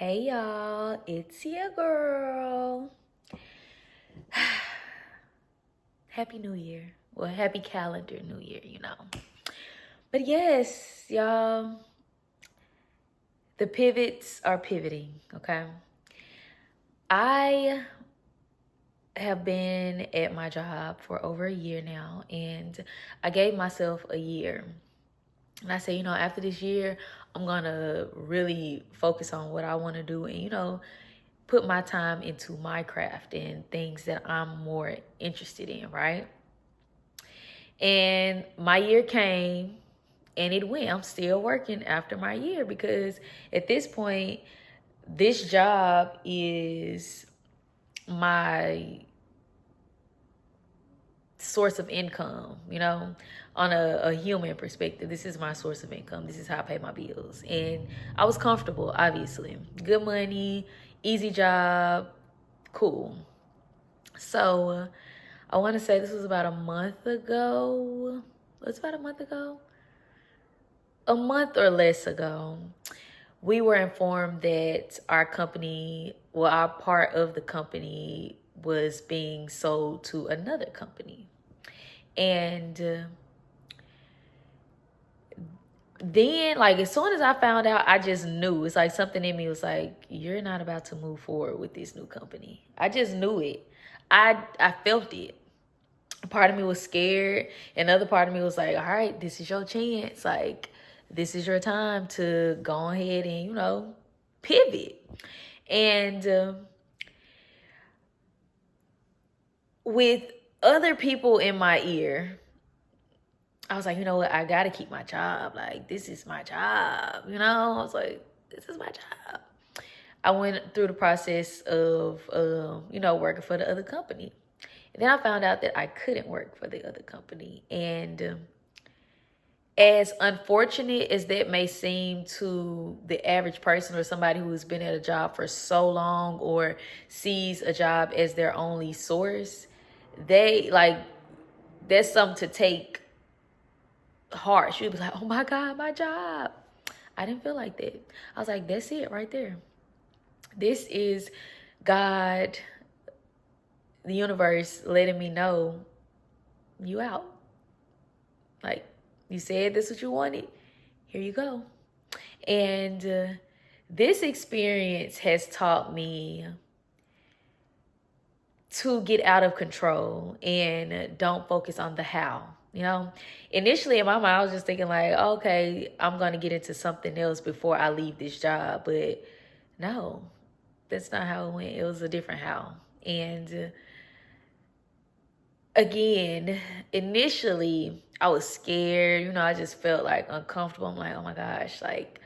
Hey y'all, it's your girl. Happy New Year. Well, happy calendar New Year. But yes, y'all, the pivots are pivoting, okay? I have been at my job for over a year now, and I gave myself a year. And I said, after this year, I'm gonna really focus on what I wanna do and, put my time into my craft and things that I'm more interested in, right? And my year came and it went. I'm still working after my year because at this point, this job is my source of income, on a human perspective. This is my source of income. This is how I pay my bills. And I was comfortable, obviously. Good money, easy job, cool. So I want to say this was about a month ago. It's about a month ago. A month or less ago, we were informed that our company, well, our part of the company was being sold to another company. And then, like, as soon as I found out, I just knew. It's like something in me was like, you're not about to move forward with this new company. I just knew it. I felt it. Part of me was scared. Another part of me was like, all right, this is your chance. Like, this is your time to go ahead and, pivot. And with other people in my ear, I was like, you know what? I got to keep my job. Like, this is my job. I was like, this is my job. I went through the process of, working for the other company. And then I found out that I couldn't work for the other company. And as unfortunate as that may seem to the average person or somebody who's been at a job for so long or sees a job as their only source, that's something to take hard. She'd be like, oh my God, my job. I didn't feel like that. I was like, that's it right there. This is God, the universe, letting me know you out. Like, you said this is what you wanted. Here you go. And this experience has taught me to get out of control and don't focus on the how. Initially in my mind, I was just thinking like, okay, I'm going to get into something else before I leave this job. But no, that's not how it went. It was a different how. And again, initially I was scared. I just felt like uncomfortable. I'm like, oh my gosh, like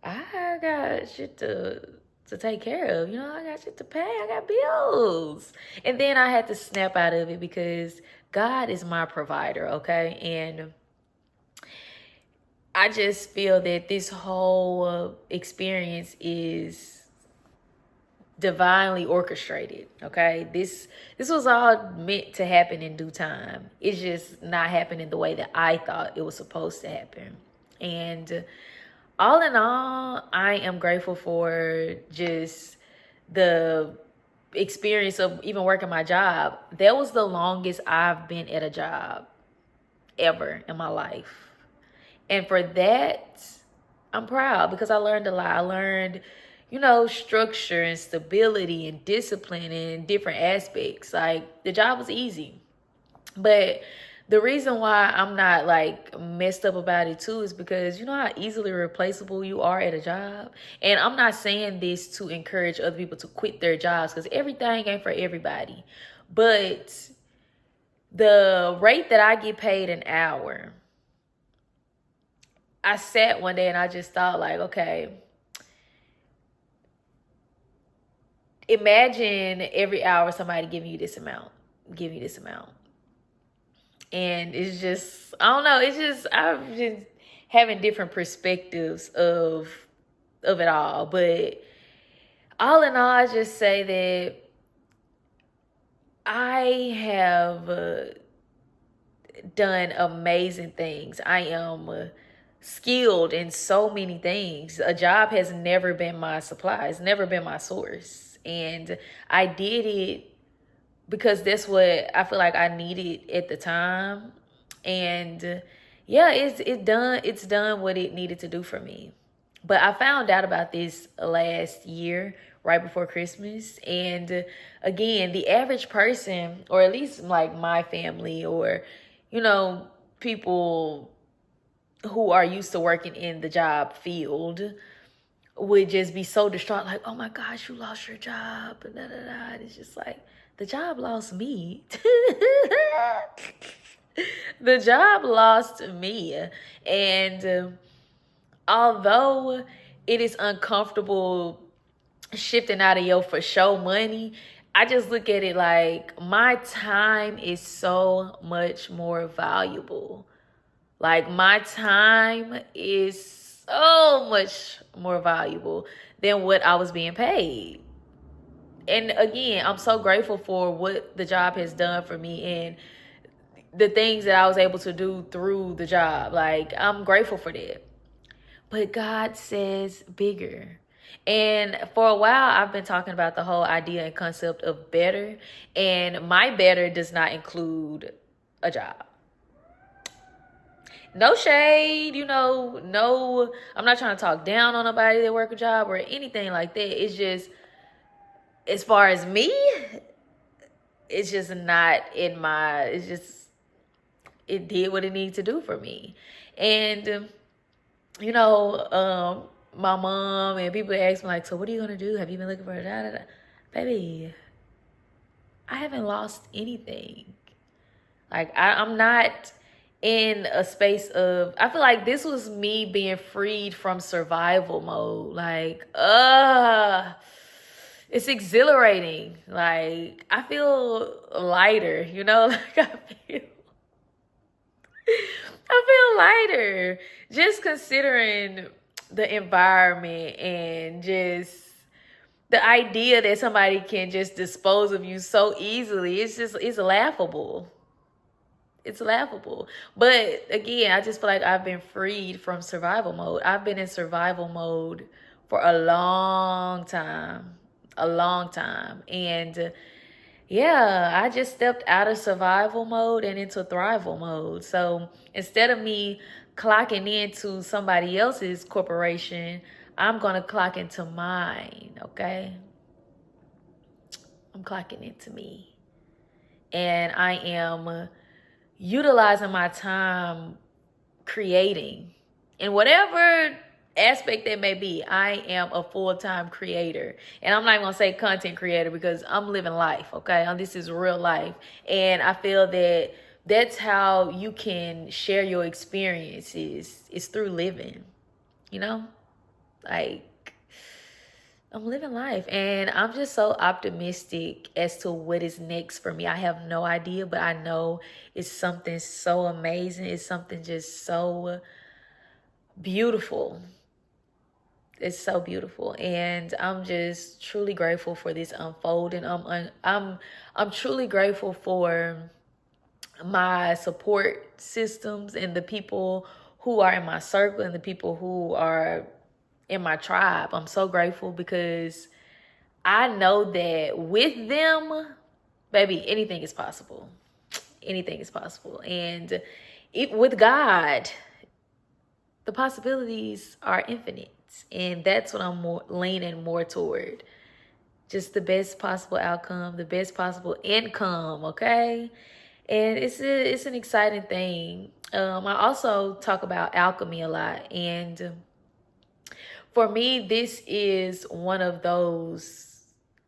I got shit to take care of. I got shit to pay. I got bills. And then I had to snap out of it because God is my provider, okay? And I just feel that this whole experience is divinely orchestrated, okay? This was all meant to happen in due time. It's just not happening the way that I thought it was supposed to happen. And all in all, I am grateful for just the experience of even working my job. That was the longest I've been at a job ever in my life. And for that, I'm proud because I learned a lot. I learned, structure and stability and discipline in different aspects. Like, the job was easy. But the reason why I'm not like messed up about it too is because you know how easily replaceable you are at a job. And I'm not saying this to encourage other people to quit their jobs because everything ain't for everybody. But the rate that I get paid an hour, I sat one day and I just thought like, okay, imagine every hour somebody giving you this amount, And it's just, I don't know, it's just, I've just having different perspectives of it all. But all in all, I just say that I have done amazing things. I am skilled in so many things. A job has never been my supply. It's never been my source. And I did it because that's what I feel like I needed at the time. And yeah, it's done what it needed to do for me. But I found out about this last year, right before Christmas. And again, the average person, or at least like my family, or, you know, people who are used to working in the job field, would just be so distraught, like, oh my gosh, you lost your job. Da, da, da. It's just like, the job lost me. The job lost me. And although it is uncomfortable shifting out of your for show money, I just look at it like my time is so much more valuable. Like, my time is so much more valuable than what I was being paid. And again, I'm so grateful for what the job has done for me and the things that I was able to do through the job. Like, I'm grateful for that. But God says bigger. And for a while, I've been talking about the whole idea and concept of better. And my better does not include a job. No shade, no, I'm not trying to talk down on nobody that work a job or anything like that. It's just, as far as me, it's just not in my, it's just, it did what it needed to do for me. And, my mom and people ask me like, so what are you going to do? Have you been looking for a job? Baby, I haven't lost anything. Like, I'm not in a space of, I feel like this was me being freed from survival mode. Like, it's exhilarating. Like, I feel lighter, like I feel lighter just considering the environment and just the idea that somebody can just dispose of you so easily. It's laughable. It's laughable. But again, I just feel like I've been freed from survival mode. I've been in survival mode for a long time. A long time. And yeah, I just stepped out of survival mode and into thrival mode. So instead of me clocking into somebody else's corporation, I'm going to clock into mine, okay? I'm clocking into me. And I am utilizing my time creating in whatever aspect that may be. I am a full-time creator, and I'm not gonna say content creator because I'm living life, okay? This is real life, and I feel that that's how you can share your experiences, is through living, like, I'm living life, and I'm just so optimistic as to what is next for me. I have no idea, but I know it's something so amazing. It's something just so beautiful. It's so beautiful, and I'm just truly grateful for this unfolding. I'm truly grateful for my support systems and the people who are in my circle and the people who are in my tribe. I'm so grateful because I know that with them, baby, anything is possible. Anything is possible. And with God, the possibilities are infinite. And that's what I'm leaning more toward. Just the best possible outcome, the best possible income, okay? And it's an exciting thing. I also talk about alchemy a lot. And for me, this is one of those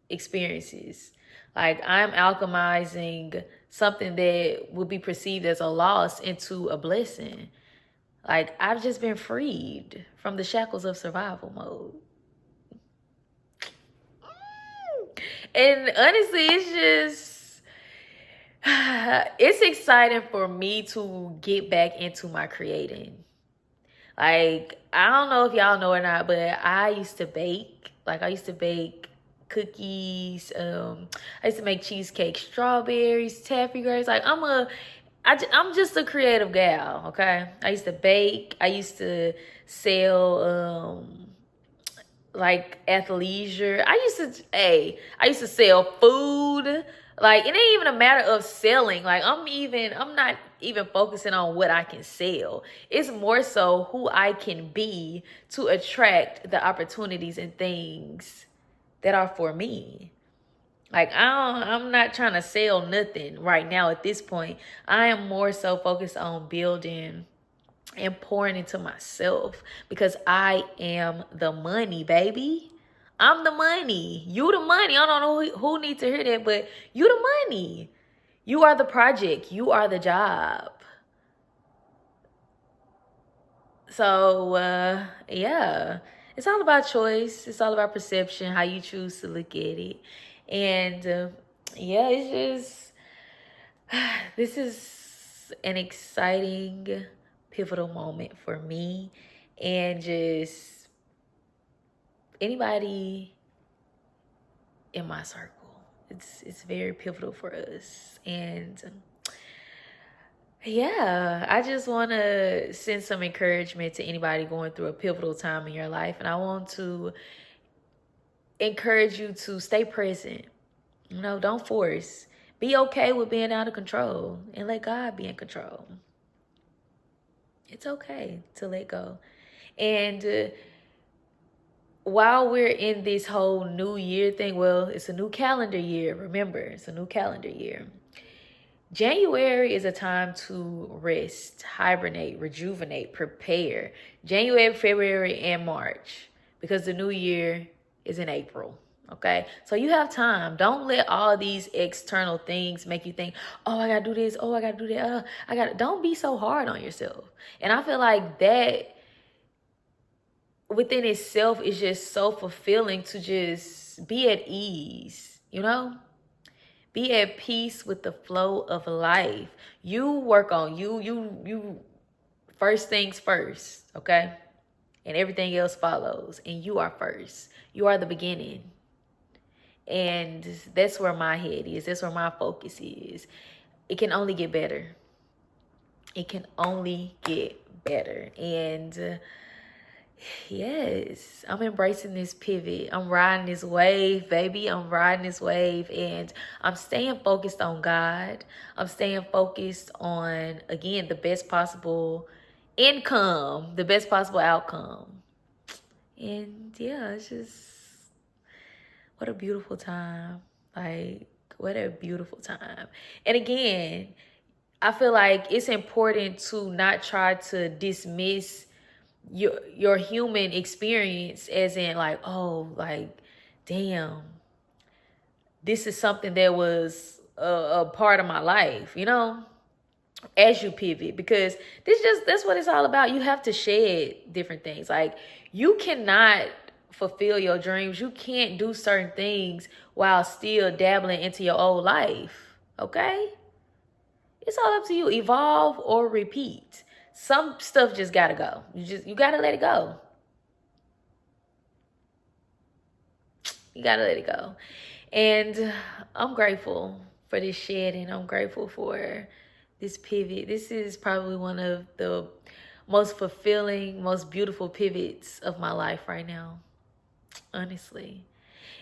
experiences. Like, I'm alchemizing something that would be perceived as a loss into a blessing. Like, I've just been freed from the shackles of survival mode. And honestly, it's exciting for me to get back into my creating. Like, I don't know if y'all know or not, but I used to bake. Like, I used to bake cookies. I used to make cheesecake, strawberries, taffy grapes. Like, I'm a I'm just a creative gal, okay? I used to bake. I used to sell like athleisure. I used to sell food. Like, it ain't even a matter of selling. Like, I'm not even focusing on what I can sell. It's more so who I can be to attract the opportunities and things that are for me. Like, I'm not trying to sell nothing right now at this point. I am more so focused on building and pouring into myself because I am the money, baby. I'm the money. You the money. I don't know who needs to hear that, but you the money. You are the project. You are the job. So, yeah, it's all about choice. It's all about perception, how you choose to look at it. And yeah, it's just, this is an exciting, pivotal moment for me. And just anybody in my circle. It's very pivotal for us. And yeah, I just want to send some encouragement to anybody going through a pivotal time in your life. And I want to encourage you to stay present. You know, don't force. Be okay with being out of control and let God be in control. It's okay to let go. And while we're in this whole new year thing, well, it's a new calendar year. Remember, it's a new calendar year. January is a time to rest, hibernate, rejuvenate, prepare. January, February, and March, because the new year is in April. Okay, so you have time. Don't let all these external things make you think, oh, I gotta do this, oh, I gotta do that, don't be so hard on yourself. And I feel like that within itself is just so fulfilling, to just be at ease, you know? Be at peace with the flow of life. You work on you first things first, okay? And everything else follows. And you are first. You are the beginning. And that's where my head is. That's where my focus is. It can only get better. It can only get better. And yes, I'm embracing this pivot. I'm riding this wave, baby. I'm riding this wave, and I'm staying focused on God. I'm staying focused on, again, the best possible income, the best possible outcome. And yeah, it's just, what a beautiful time. Like, what a beautiful time. And again, I feel like it's important to not try to dismiss your human experience, as in like, oh, like, damn, this is something that was a part of my life, you know, as you pivot, because that's what it's all about. You have to shed different things. Like, you cannot fulfill your dreams. You can't do certain things while still dabbling into your old life. Okay, it's all up to you. Evolve or repeat. Some stuff just gotta go. You gotta let it go. You gotta let it go. And I'm grateful for this shedding. I'm grateful for this pivot. This is probably one of the most fulfilling, most beautiful pivots of my life right now, honestly.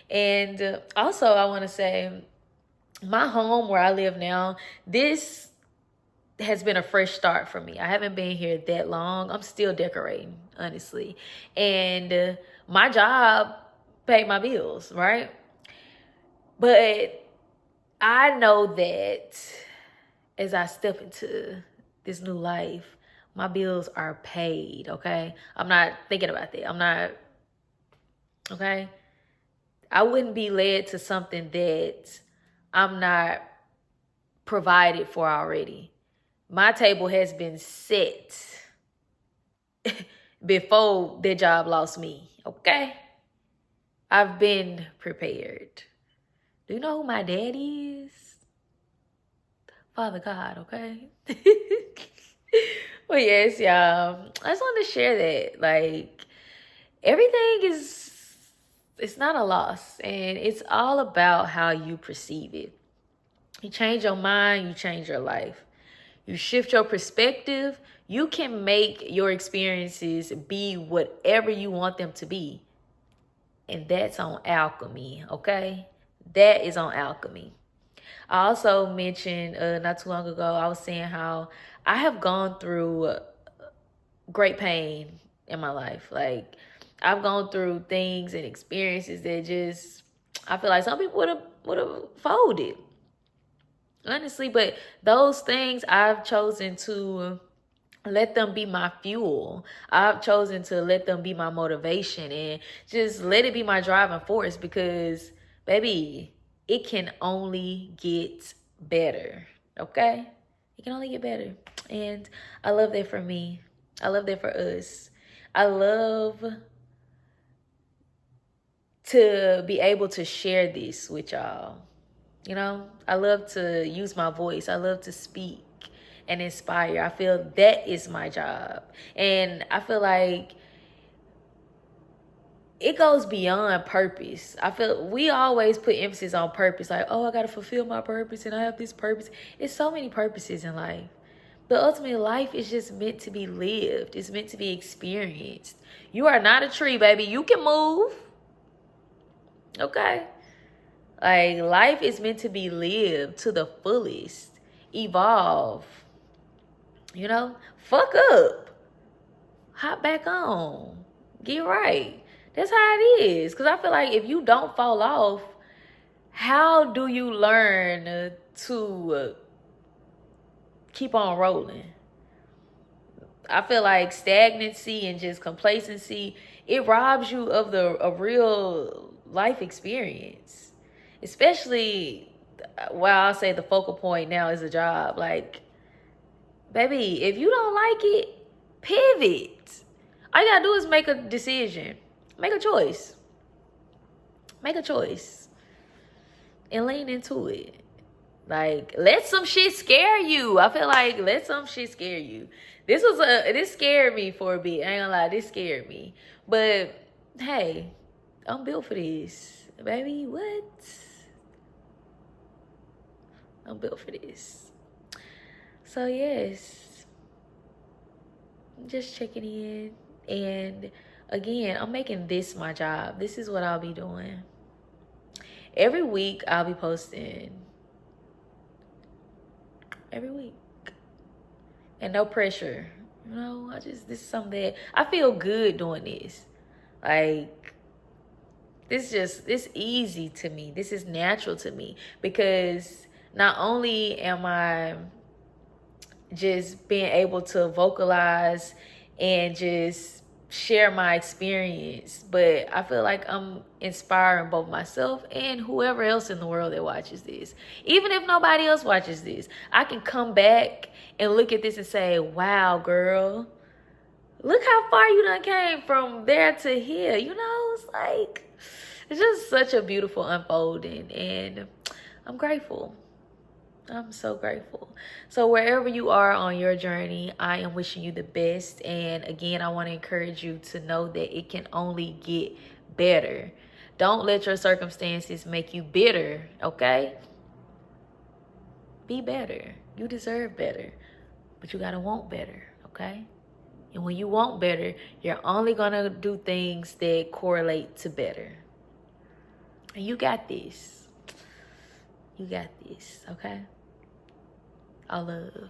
And also, I want to say, my home where I live now, this has been a fresh start for me. I haven't been here that long. I'm still decorating, honestly. And my job paid my bills, right? But I know that as I step into this new life, my bills are paid, okay? I'm not thinking about that. I'm not, okay? I wouldn't be led to something that I'm not provided for already. My table has been set before the job lost me, okay? I've been prepared. Do you know who my daddy is? Father God, okay? Well, yes, y'all. I just wanted to share that. Like, everything it's not a loss. And it's all about how you perceive it. You change your mind, you change your life. you shift your perspective, you can make your experiences be whatever you want them to be. And that's on alchemy, okay? That is on alchemy. I also mentioned not too long ago, I was saying how I have gone through great pain in my life. Like, I've gone through things and experiences that just, I feel like some people would have folded, honestly. But those things, I've chosen to let them be my fuel. I've chosen to let them be my motivation and just let it be my driving force, because baby, it can only get better. Okay? It can only get better. And I love that for me. I love that for us. I love to be able to share this with y'all. You know, I love to use my voice. I love to speak and inspire. I feel that is my job. And I feel like it goes beyond purpose. I feel we always put emphasis on purpose. Like, oh, I got to fulfill my purpose and I have this purpose. It's so many purposes in life. But ultimately, life is just meant to be lived. It's meant to be experienced. You are not a tree, baby. You can move. Okay? Like, life is meant to be lived to the fullest. Evolve. You know? Fuck up. Hop back on. Get right. That's how it is. Because I feel like if you don't fall off, how do you learn to keep on rolling? I feel like stagnancy and just complacency, it robs you of a real life experience. Especially, well, I'll say the focal point now is a job. Like, baby, if you don't like it, pivot. All you gotta do is make a decision. Make a choice. Make a choice. And lean into it. Like, let some shit scare you. I feel like let some shit scare you. This scared me for a bit. I ain't gonna lie, this scared me. But hey, I'm built for this. Baby, what? I'm built for this. So yes, just checking in. And again, I'm making this my job. This is what I'll be doing. Every week I'll be posting. Every week. And no pressure. You know, this is something that I feel good doing this. Like, this easy to me. This is natural to me, because not only am I just being able to vocalize and just share my experience, but I feel like I'm inspiring both myself and whoever else in the world that watches this. Even if nobody else watches this, I can come back and look at this and say, wow, girl, look how far you done came from there to here. You know, it's like, it's just such a beautiful unfolding, and I'm grateful. I'm so grateful. So wherever you are on your journey, I am wishing you the best. And again, I want to encourage you to know that it can only get better. Don't let your circumstances make you bitter, okay? Be better. You deserve better. But you got to want better, okay? And when you want better, you're only going to do things that correlate to better. And you got this. You got this, okay? All love.